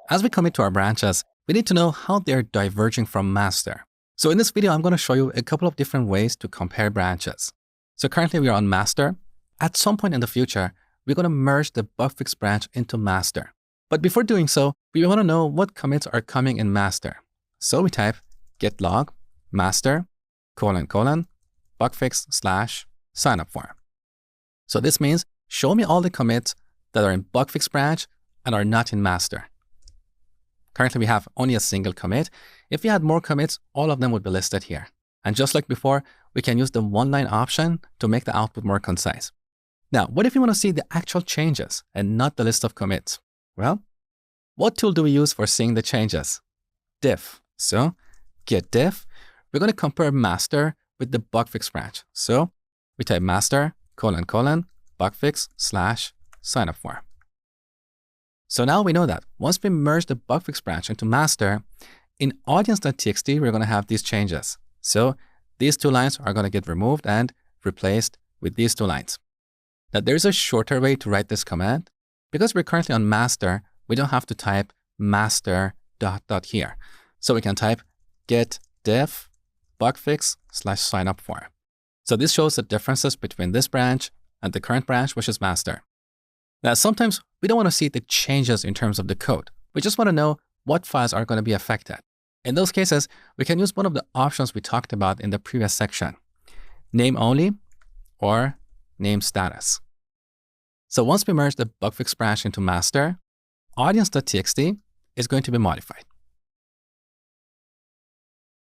As we commit to our branches, we need to know how they're diverging from master. So in this video, I'm going to show you a couple of different ways to compare branches. So currently we are on master. At some point in the future, we're going to merge the bug fix branch into master. But before doing so, we want to know what commits are coming in master. So we type git log master : bugfix / signup form. So this means show me all the commits that are in bugfix branch and are not in master. Currently, we have only a single commit. If we had more commits, all of them would be listed here. And just like before, we can use the one-line option to make the output more concise. Now, what if you want to see the actual changes and not the list of commits? Well, what tool do we use for seeing the changes? Diff. So git diff. We're going to compare master with the bugfix branch. So we type master : bugfix / signup form. So now we know that once we merge the bugfix branch into master, in audience.txt, we're going to have these changes. So these two lines are going to get removed and replaced with these two lines. Now there's a shorter way to write this command. Because we're currently on master, we don't have to type master ... here. So we can type git diff bugfix / signup form. So this shows the differences between this branch and the current branch, which is master. Now, sometimes we don't want to see the changes in terms of the code. We just want to know what files are going to be affected. In those cases, we can use one of the options we talked about in the previous section: name only or name status. So once we merge the bugfix branch into master, audience.txt is going to be modified.